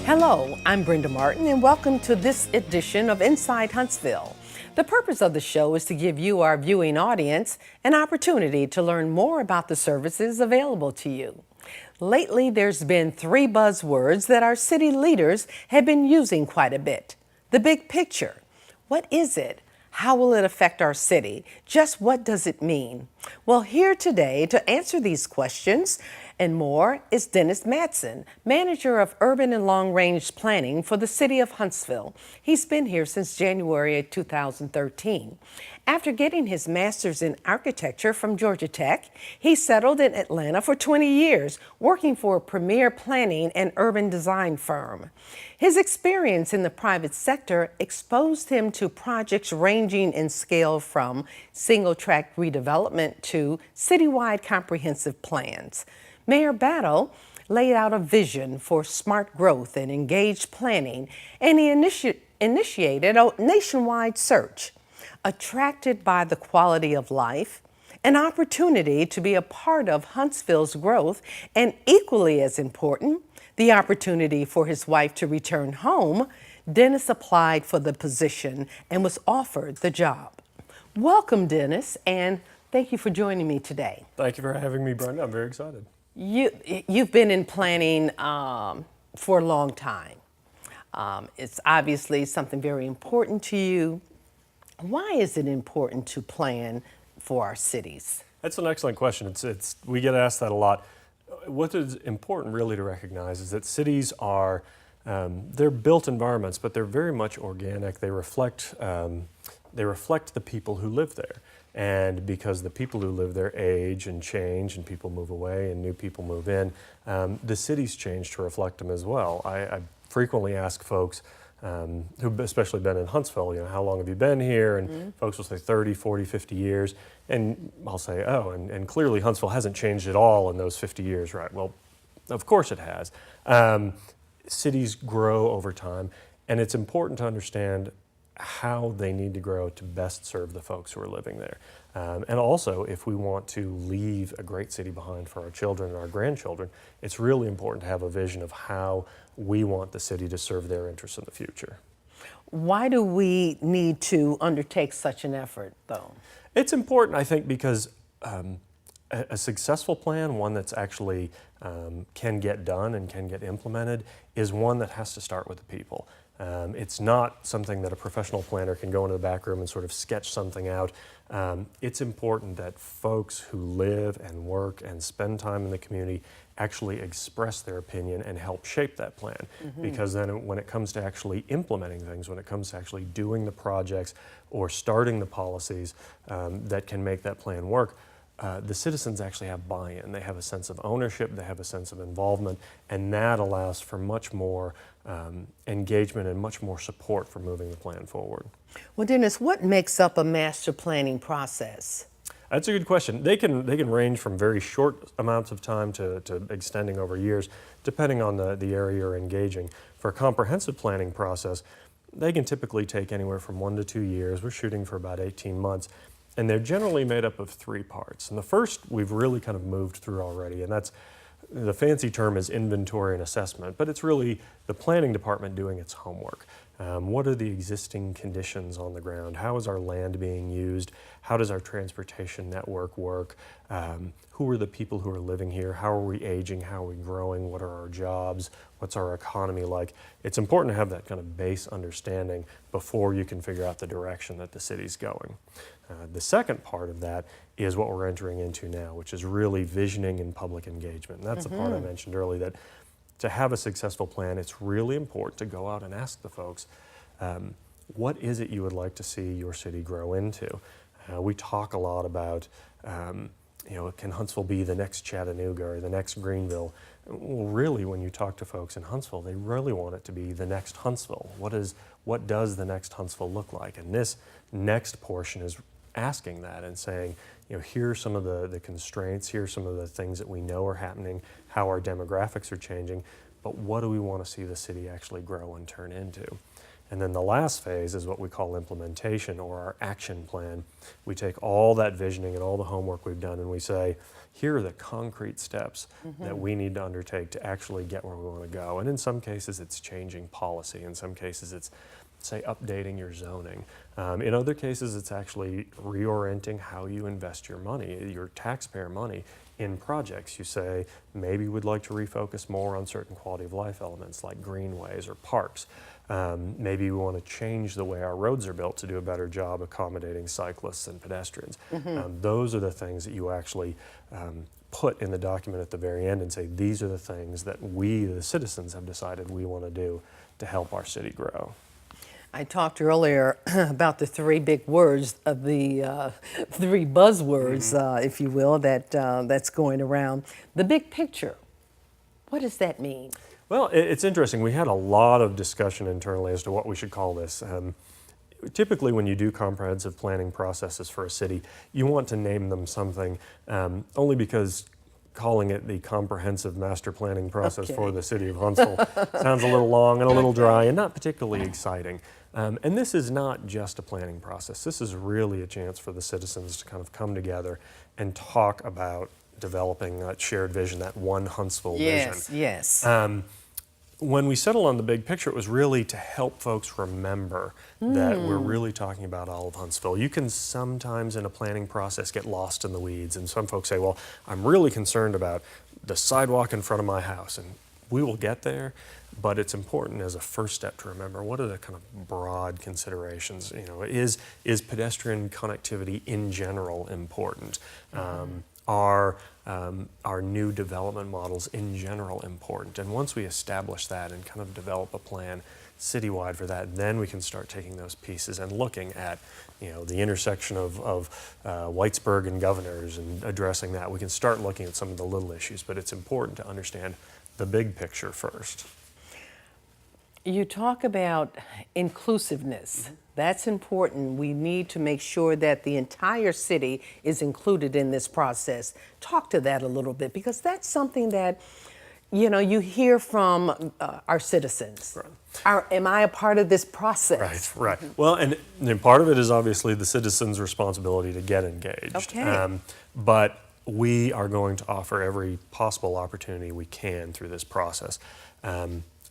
Hello, I'm Brenda Martin, and welcome to this edition of Inside Huntsville. The purpose of the show is to give you, our viewing audience, an opportunity to learn more about the services available to you. Lately, there's been three buzzwords that our city leaders have been using quite a bit. The big picture. What is it? How will it affect our city? Just what does it mean? Well, here today to answer these questions and more is Dennis Madsen, Manager of Urban and Long Range Planning for the City of Huntsville. He's been here since January of 2013. After getting his master's in architecture from Georgia Tech, he settled in Atlanta for 20 years, working for a premier planning and urban design firm. His experience in the private sector exposed him to projects ranging in scale from single-track redevelopment to citywide comprehensive plans. Mayor Battle laid out a vision for smart growth and engaged planning, and he initiated a nationwide search. Attracted by the quality of life, an opportunity to be a part of Huntsville's growth, and equally as important, the opportunity for his wife to return home, Dennis applied for the position and was offered the job. Welcome, Dennis, and thank you for joining me today. Thank you for having me, Brenda. I'm very excited. You've been in planning for a long time. It's obviously something very important to you. Why is it important to plan for our cities? That's an excellent question. We get asked that a lot. What is important really to recognize is that cities are, they're built environments, but they're very much organic. They reflect the people who live there. And because the people who live there age and change and people move away and new people move in, the cities change to reflect them as well. I frequently ask folks who've especially been in Huntsville, how long have you been here? And folks will say 30, 40, 50 years. And I'll say, oh, and clearly Huntsville hasn't changed at all in those 50 years, right? Well, of course it has. Cities grow over time, and it's important to understand how they need to grow to best serve the folks who are living there. And also, if we want to leave a great city behind for our children and our grandchildren, it's really important to have a vision of how we want the city to serve their interests in the future. Why do we need to undertake such an effort, though? It's important, I think, because a successful plan, one that's actually can get done and can get implemented, is one that has to start with the people. It's not something that a professional planner can go into the back room and sort of sketch something out. It's important that folks who live and work and spend time in the community actually express their opinion and help shape that plan. Because then when it comes to actually implementing things, when it comes to actually doing the projects or starting the policies that can make that plan work, the citizens actually have buy-in. They have a sense of ownership, they have a sense of involvement, and that allows for much more engagement and much more support for moving the plan forward. Well, Dennis, what makes up a master planning process? That's a good question. They can range from very short amounts of time to extending over years, depending on the area you're engaging. For a comprehensive planning process, they can typically take anywhere from 1 to 2 years. We're shooting for about 18 months. And they're generally made up of 3 parts. And the first we've really kind of moved through already, and that's, the fancy term is inventory and assessment, but it's really the planning department doing its homework. What are the existing conditions on the ground? How is our land being used? How does our transportation network work? Who are the people who are living here? How are we aging? How are we growing? What are our jobs? What's our economy like? It's important to have that kind of base understanding before you can figure out the direction that the city's going. The second part of that is what we're entering into now, which is really visioning and public engagement. And that's the part I mentioned earlier, that to have a successful plan, it's really important to go out and ask the folks, what is it you would like to see your city grow into? We talk a lot about, can Huntsville be the next Chattanooga or the next Greenville? Well, really, when you talk to folks in Huntsville, they really want it to be the next Huntsville. What does the next Huntsville look like? And this next portion is asking that and saying, here are some of the constraints, here are some of the things that we know are happening, how our demographics are changing, but what do we want to see the city actually grow and turn into? And then the last phase is what we call implementation, or our action plan. We take all that visioning and all the homework we've done and we say, here are the concrete steps that we need to undertake to actually get where we want to go. And in some cases, it's changing policy. In some cases, it's, say, updating your zoning. In other cases, it's actually reorienting how you invest your money, your taxpayer money, in projects. You say, maybe we'd like to refocus more on certain quality of life elements like greenways or parks. Maybe we want to change the way our roads are built to do a better job accommodating cyclists and pedestrians. Those are the things that you actually put in the document at the very end and say, these are the things that we, the citizens, have decided we want to do to help our city grow. I talked earlier about the three big words, of the three buzzwords, if you will, that's going around. The big picture, what does that mean? Well, it's interesting. We had a lot of discussion internally as to what we should call this. Typically, when you do comprehensive planning processes for a city, you want to name them something, only because calling it the comprehensive master planning process for the City of Huntsville sounds a little long and a little dry and not particularly exciting. And this is not just a planning process. This is really a chance for the citizens to kind of come together and talk about developing that shared vision, that one Huntsville vision. Yes. When we settled on the big picture, it was really to help folks remember that we're really talking about all of Huntsville. You can sometimes in a planning process get lost in the weeds, and some folks say, well, I'm really concerned about the sidewalk in front of my house, and we will get there, but it's important as a first step to remember what are the kind of broad considerations. You know, is pedestrian connectivity in general important? Are new development models in general important? And once we establish that and kind of develop a plan citywide for that, then we can start taking those pieces and looking at, you know, the intersection of Whitesburg and Governors and addressing that. We can start looking at some of the little issues, but it's important to understand the big picture first. You talk about inclusiveness. That's important. We need to make sure that the entire city is included in this process. Talk to that a little bit, because that's something that, you know, you hear from our citizens. Right. Am I a part of this process? Right. Well, and part of it is obviously the citizens' responsibility to get engaged. Okay. But we are going to offer every possible opportunity we can through this process.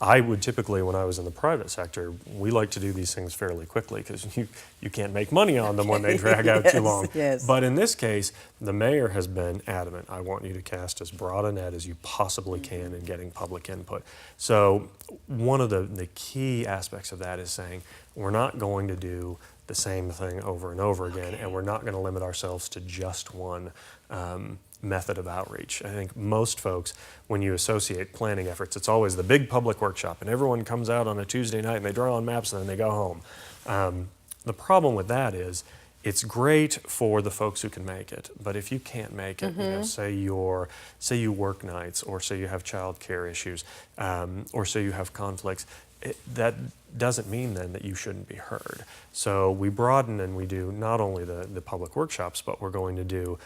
I would typically, when I was in the private sector, we like to do these things fairly quickly because you can't make money on them when they drag out too long. Yes. But in this case, the mayor has been adamant. I want you to cast as broad a net as you possibly can in getting public input. So one of the key aspects of that is saying we're not going to do the same thing over and over again, and we're not going to limit ourselves to just one method of outreach. I think most folks, when you associate planning efforts, it's always the big public workshop and everyone comes out on a Tuesday night and they draw on maps and then they go home. The problem with that is it's great for the folks who can make it, but if you can't make it, you know, say you work nights, or say you have child care issues, or say you have conflicts, that doesn't mean then that you shouldn't be heard. So we broaden and we do not only the public workshops, but we're going to do,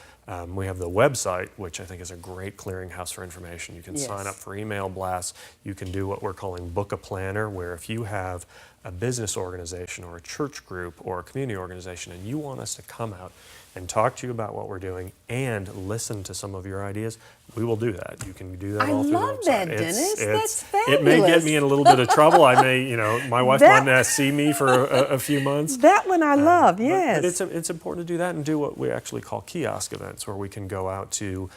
we have the website, which I think is a great clearinghouse for information. You can sign up for email blasts. You can do what we're calling Book a Planner, where if you have a business organization or a church group or a community organization and you want us to come out and talk to you about what we're doing and listen to some of your ideas, we will do that. You can do that all through the website. I love that, Dennis. That's fabulous. It may get me in a little bit of trouble. I may, you know, my wife might not see me for a few months. That one I love, yes. But it's important to do that and do what we actually call kiosk events, where we can go out to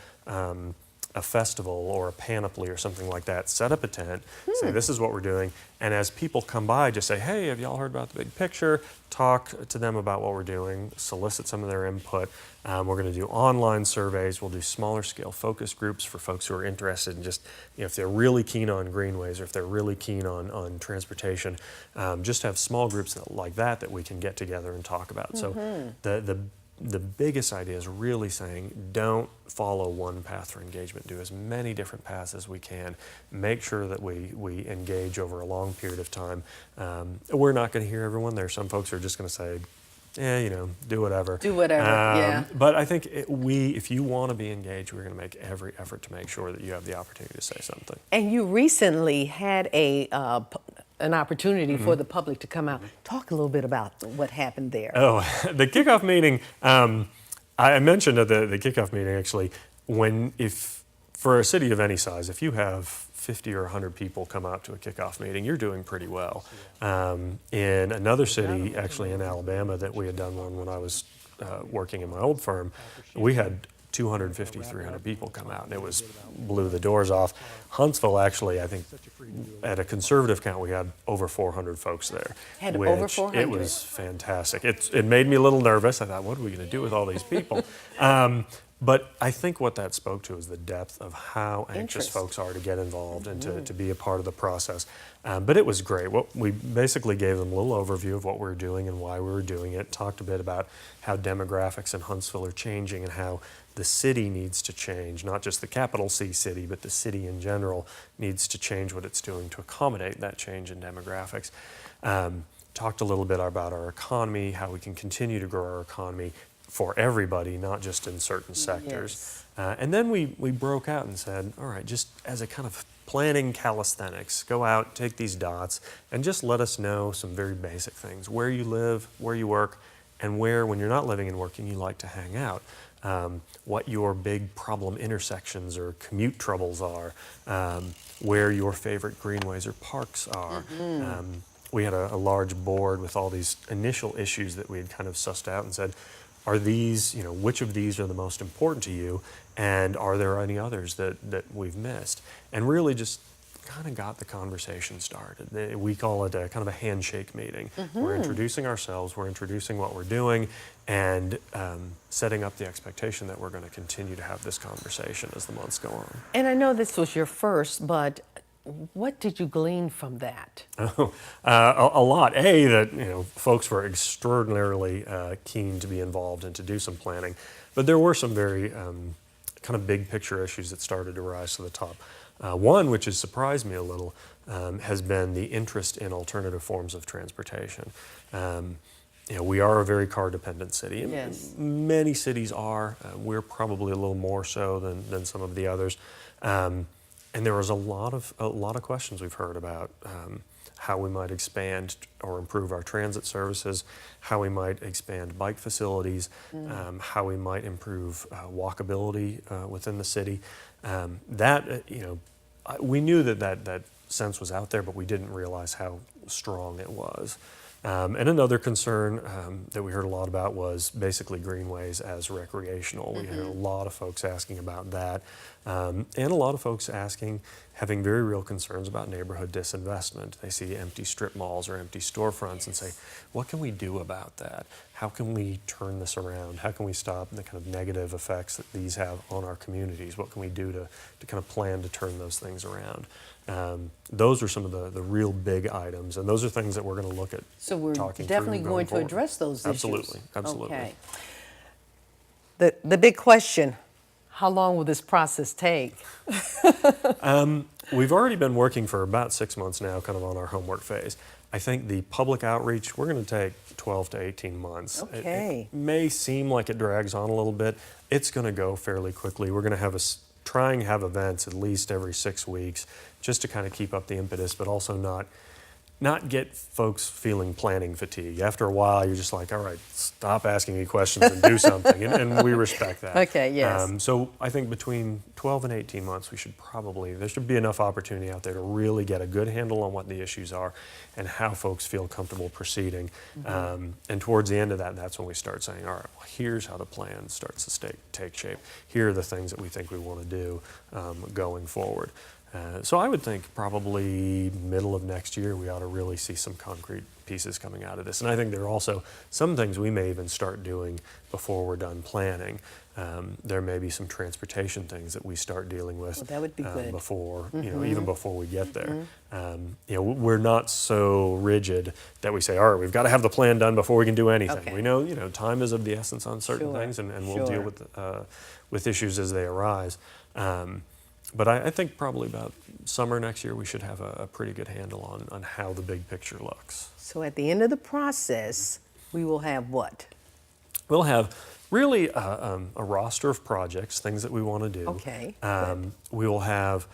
a festival or a panoply or something like that, set up a tent, say this is what we're doing, and as people come by, just say, hey, have y'all heard about the big picture? Talk to them about what we're doing, solicit some of their input. We're going to do online surveys. We'll do smaller scale focus groups for folks who are interested in just, you know, if they're really keen on greenways or if they're really keen on transportation, just have small groups like that we can get together and talk about. So the biggest idea is really saying don't follow one path for engagement. Do as many different paths as we can. Make sure that we engage over a long period of time. We're not going to hear everyone. There are some folks who are just going to say, yeah, you know, do whatever. Do whatever, yeah. But I think if you want to be engaged, we're going to make every effort to make sure that you have the opportunity to say something. And you recently had an opportunity for the public to come out. Talk a little bit about what happened there. Oh, the kickoff meeting, I mentioned at the kickoff meeting actually, for a city of any size, if you have 50 or 100 people come out to a kickoff meeting, you're doing pretty well. In another city, actually in Alabama, that we had done one when I was working in my old firm, we had 250, 300 people come out, and it blew the doors off. Huntsville, actually, I think at a conservative count, we had over 400 folks there. Had over 400? It was fantastic. It made me a little nervous. I thought, what are we going to do with all these people? But I think what that spoke to is the depth of how anxious folks are to get involved and to be a part of the process. But it was great. We basically gave them a little overview of what we were doing and why we were doing it, talked a bit about how demographics in Huntsville are changing and how the city needs to change, not just the capital C city, but the city in general needs to change what it's doing to accommodate that change in demographics. Talked a little bit about our economy, how we can continue to grow our economy for everybody, not just in certain sectors. Yes. And then we broke out and said, all right, just as a kind of planning calisthenics, go out, take these dots, and just let us know some very basic things: where you live, where you work, and where, when you're not living and working, you like to hang out. What your big problem intersections or commute troubles are, where your favorite greenways or parks are. We had a large board with all these initial issues that we had kind of sussed out and said, are these, which of these are the most important to you, and are there any others that we've missed? And really just kind of got the conversation started. We call it kind of a handshake meeting. We're introducing ourselves, we're introducing what we're doing, and setting up the expectation that we're going to continue to have this conversation as the months go on. And I know this was your first, but what did you glean from that? Oh, a lot. That folks were extraordinarily keen to be involved and to do some planning, but there were some very kind of big picture issues that started to rise to the top. One, which has surprised me a little, has been the interest in alternative forms of transportation. We are a very car-dependent city. Yes. Many cities are. We're probably a little more so than some of the others. And there was a lot of questions we've heard about how we might expand or improve our transit services, how we might expand bike facilities, how we might improve walkability within the city. We knew that sense was out there, but we didn't realize how strong it was. And another concern that we heard a lot about was basically greenways as recreational. We had a lot of folks asking about that, and a lot of folks having very real concerns about neighborhood disinvestment. They see empty strip malls or empty storefronts and say, what can we do about that? How can we turn this around? How can we stop the kind of negative effects that these have on our communities? What can we do to kind of plan to turn those things around? Those are some of the real big items, and those are things that we're going to look at. So we're talking definitely through going to forward. address those Absolutely, issues. absolutely. Okay. The big question, how long will this process take? We've already been working for about 6 months now, kind of on our homework phase. I think the public outreach, we're going to take 12 to 18 months. Okay. It may seem like it drags on a little bit. It's going to go fairly quickly. We're going to try and have events at least every 6 weeks, just to kind of keep up the impetus, but also not get folks feeling planning fatigue. After a while, you're just like, all right, stop asking me questions and do something, and we respect that. Okay, yes. So I think between 12 and 18 months, there should be enough opportunity out there to really get a good handle on what the issues are and how folks feel comfortable proceeding. And towards the end of that, that's when we start saying, all right, well, here's how the plan starts to take shape. Here are the things that we think we want to do going forward. So I would think probably middle of next year we ought to really see some concrete pieces coming out of this. And I think there are also some things we may even start doing before we're done planning. There may be some transportation things that we start dealing with. Well, that would be good. Before, even before we get there. We're not so rigid that we say, all right, we've got to have the plan done before we can do anything. Okay. We know, time is of the essence on certain things, and we'll deal with issues as they arise. But I think probably about summer next year we should have a pretty good handle on how the big picture looks. So at the end of the process, we will have what? We'll have really a roster of projects, things that we want to do. Okay. We will have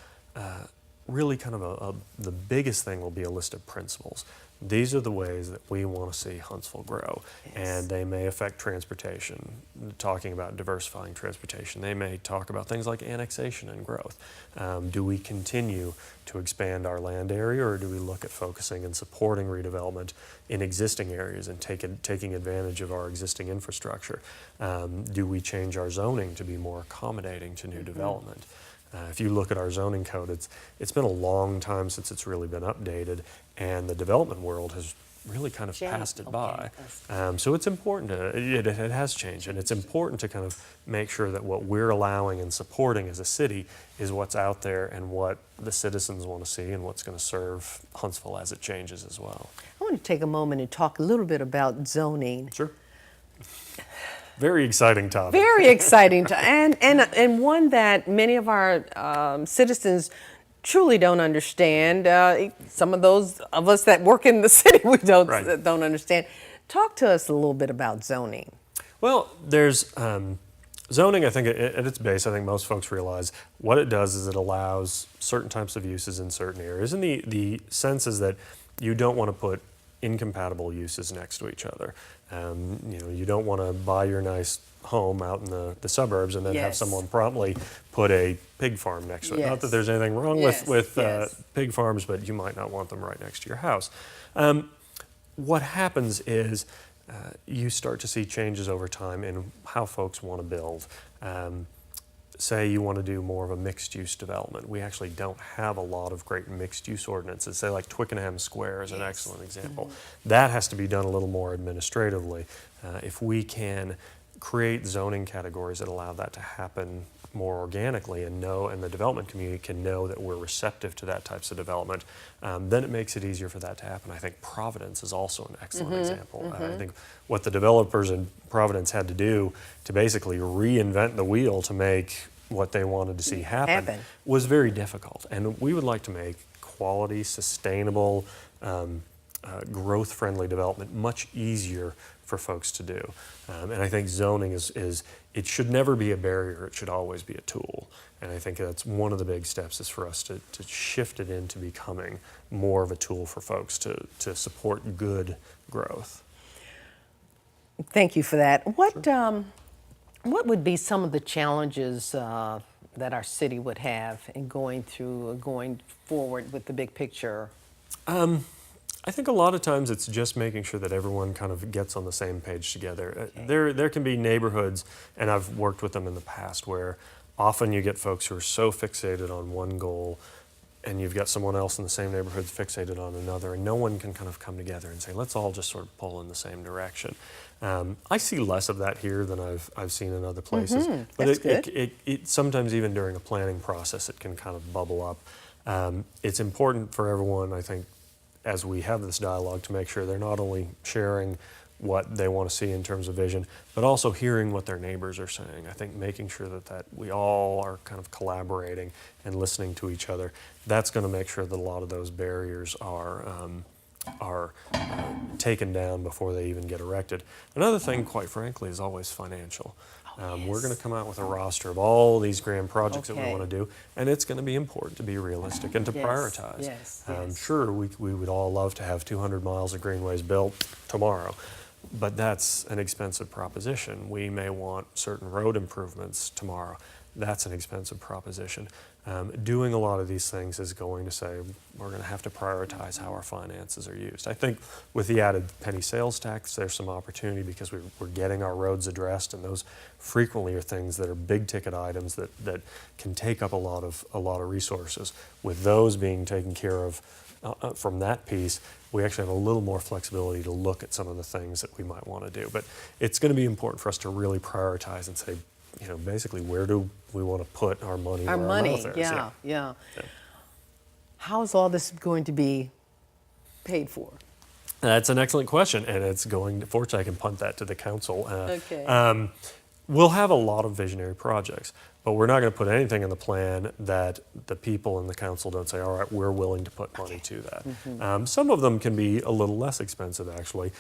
really kind of the biggest thing will be a list of principles. These are the ways that we want to see Huntsville grow, and they may affect transportation, talking about diversifying transportation. They may talk about things like annexation and growth. Do we continue to expand our land area, or do we look at focusing and supporting redevelopment in existing areas and taking advantage of our existing infrastructure? Do we change our zoning to be more accommodating to new development? If you look at our zoning code, it's been a long time since it's really been updated, and the development world has really kind of passed it by. So it's important it has changed, and it's important to kind of make sure that what we're allowing and supporting as a city is what's out there and what the citizens want to see and what's going to serve Huntsville as it changes as well. I want to take a moment and talk a little bit about zoning. Sure. Very exciting topic. Very exciting, and one that many of our citizens truly don't understand. Some of those of us that work in the city, we don't understand. Talk to us a little bit about zoning. Well, there's zoning. I think at its base, I think most folks realize what it does is it allows certain types of uses in certain areas, and the sense is that you don't want to put incompatible uses next to each other. You don't want to buy your nice home out in the suburbs and then have someone promptly put a pig farm next to it. Not that there's anything wrong with pig farms, but you might not want them right next to your house. What happens is you start to see changes over time in how folks want to build. Say you want to do more of a mixed-use development. We actually don't have a lot of great mixed-use ordinances. Say like Twickenham Square is an excellent example. That has to be done a little more administratively. If we can create zoning categories that allow that to happen more organically and the development community can know that we're receptive to that types of development, then it makes it easier for that to happen. I think Providence is also an excellent example. I think what the developers in Providence had to do to basically reinvent the wheel to make what they wanted to see happen was very difficult. And we would like to make quality, sustainable, growth-friendly development much easier for folks to do. And I think zoning is it should never be a barrier, it should always be a tool. And I think that's one of the big steps is for us to shift it into becoming more of a tool for folks to support good growth. Thank you for that. What would be some of the challenges that our city would have in going forward with the big picture? I think a lot of times it's just making sure that everyone kind of gets on the same page together. There can be neighborhoods, and I've worked with them in the past, where often you get folks who are so fixated on one goal, and you've got someone else in the same neighborhood fixated on another, and no one can kind of come together and say, let's all just sort of pull in the same direction. I see less of that here than I've seen in other places. But it sometimes even during a planning process, it can kind of bubble up. It's important for everyone, I think, as we have this dialogue, to make sure they're not only sharing what they want to see in terms of vision, but also hearing what their neighbors are saying. I think making sure that we all are kind of collaborating and listening to each other, that's going to make sure that a lot of those barriers are taken down before they even get erected. Another thing, quite frankly, is always financial. We're going to come out with a roster of all these grand projects that we want to do, and it's going to be important to be realistic and to prioritize. Sure, we would all love to have 200 miles of greenways built tomorrow, but that's an expensive proposition. We may want certain road improvements tomorrow. That's an expensive proposition. Doing a lot of these things is going to say we're going to have to prioritize how our finances are used. I think with the added penny sales tax, there's some opportunity because we're getting our roads addressed, and those frequently are things that are big ticket items that can take up a lot of resources. With those being taken care of from that piece, we actually have a little more flexibility to look at some of the things that we might want to do. But it's going to be important for us to really prioritize and say, basically, where do we want to put our money? Our money, yeah. How is all this going to be paid for? That's an excellent question, and fortunately, I can punt that to the council. We'll have a lot of visionary projects, but we're not going to put anything in the plan that the people in the council don't say, all right, we're willing to put money to that. Some of them can be a little less expensive, actually.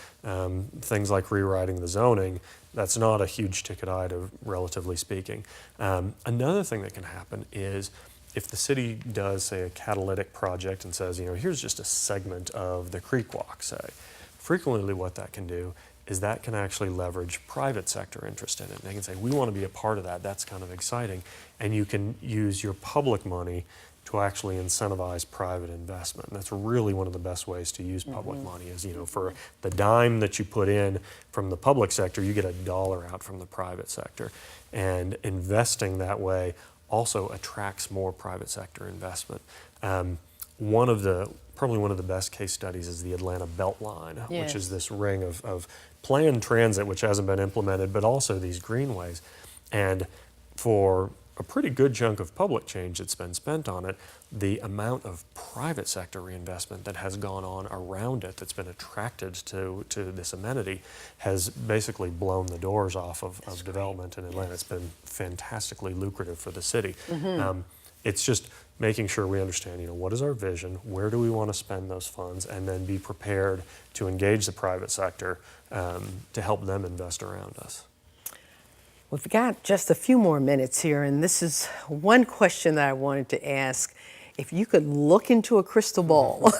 Things like rewriting the zoning, that's not a huge ticket item, relatively speaking. Another thing that can happen is if the city does, say, a catalytic project and says, here's just a segment of the creek walk, say, frequently what that can do is that can actually leverage private sector interest in it. They can say, we want to be a part of that. That's kind of exciting. And you can use your public money to actually incentivize private investment. And that's really one of the best ways to use public money is, for the dime that you put in from the public sector, you get $1 out from the private sector. And investing that way also attracts more private sector investment. Probably one of the best case studies is the Atlanta Beltline, which is this ring of planned transit which hasn't been implemented, but also these greenways. And for a pretty good chunk of public change that's been spent on it, the amount of private sector reinvestment that has gone on around it that's been attracted to this amenity has basically blown the doors off of development in Atlanta. It's been fantastically lucrative for the city. It's just making sure we understand, what is our vision, where do we want to spend those funds, and then be prepared to engage the private sector to help them invest around us. We've got just a few more minutes here, and this is one question that I wanted to ask. If you could look into a crystal ball,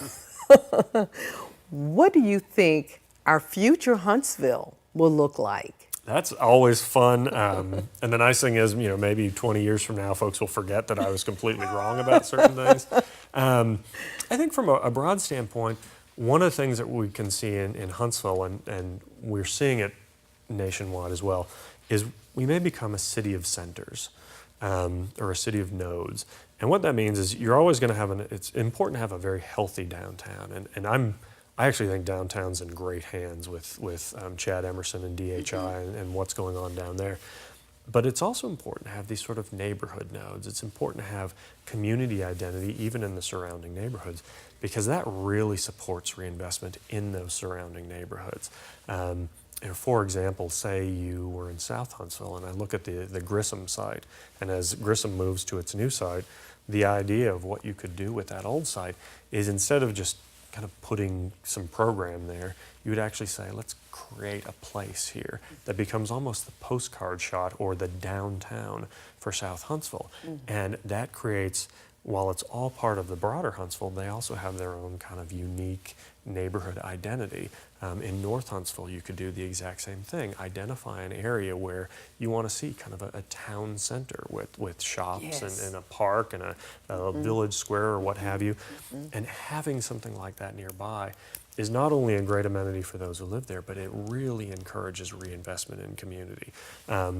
what do you think our future Huntsville will look like? That's always fun. And the nice thing is, maybe 20 years from now, folks will forget that I was completely wrong about certain things. I think from a broad standpoint, one of the things that we can see in Huntsville, and we're seeing it nationwide as well, is we may become a city of centers or a city of nodes. And what that means is you're always going to it's important to have a very healthy downtown. And I actually think downtown's in great hands with Chad Emerson and DHI and what's going on down there. But it's also important to have these sort of neighborhood nodes. It's important to have community identity even in the surrounding neighborhoods, because that really supports reinvestment in those surrounding neighborhoods. For example, say you were in South Huntsville and I look at the Grissom site, and as Grissom moves to its new site, the idea of what you could do with that old site is, instead of just kind of putting some program there, you would actually say, let's create a place here that becomes almost the postcard shot or the downtown for South Huntsville. And that creates, while it's all part of the broader Huntsville, they also have their own kind of unique neighborhood identity. In North Huntsville, you could do the exact same thing. Identify an area where you want to see kind of a town center with shops and a park and a village square or what have you. And having something like that nearby is not only a great amenity for those who live there, but it really encourages reinvestment in community.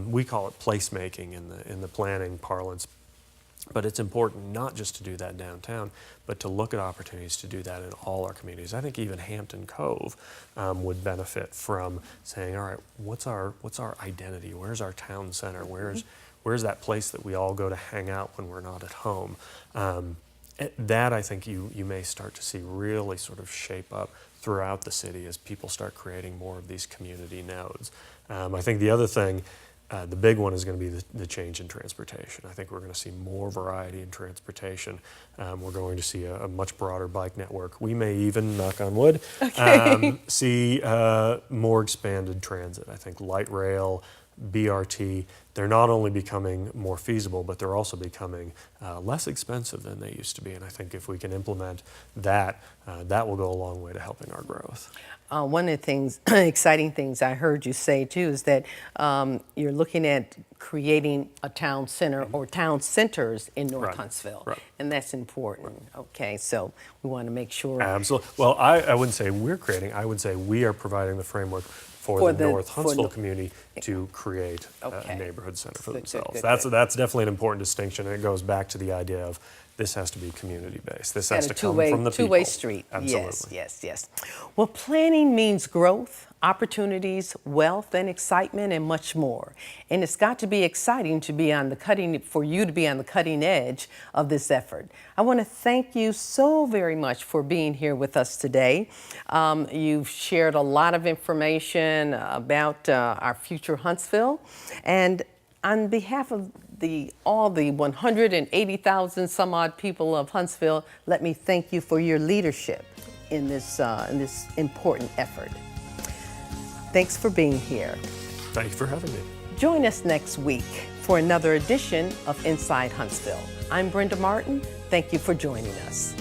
We call it placemaking in the planning parlance. But it's important not just to do that downtown, but to look at opportunities to do that in all our communities. I think even Hampton Cove would benefit from saying, all right, what's our identity? Where's our town center? Where's that place that we all go to hang out when we're not at home? That I think you may start to see really sort of shape up throughout the city as people start creating more of these community nodes. I think the other thing, the big one is going to be the change in transportation. I think we're going to see more variety in transportation. We're going to see a much broader bike network. We may even, knock on wood, see more expanded transit. I think light rail, BRT, they're not only becoming more feasible, but they're also becoming less expensive than they used to be. And I think if we can implement that, that will go a long way to helping our growth. One of the things, exciting things I heard you say too, is that you're looking at creating a town center or town centers in North Huntsville. And that's important. Okay, so we want to make sure. Absolutely. Well, I wouldn't say we're creating, I would say we are providing the framework for the North Huntsville community to create a neighborhood center for themselves. That's definitely an important distinction, and it goes back to the idea of this has to be community-based. This has to come from the people. Two-way street. Absolutely. Yes. Well, planning means growth, opportunities, wealth, and excitement, and much more. And it's got to be exciting to be for you to be on the cutting edge of this effort. I want to thank you so very much for being here with us today. You've shared a lot of information about our future Huntsville, and on behalf of all the 180,000 some odd people of Huntsville, let me thank you for your leadership in this important effort. Thanks for being here. Thank you for having me. Join us next week for another edition of Inside Huntsville. I'm Brenda Martin. Thank you for joining us.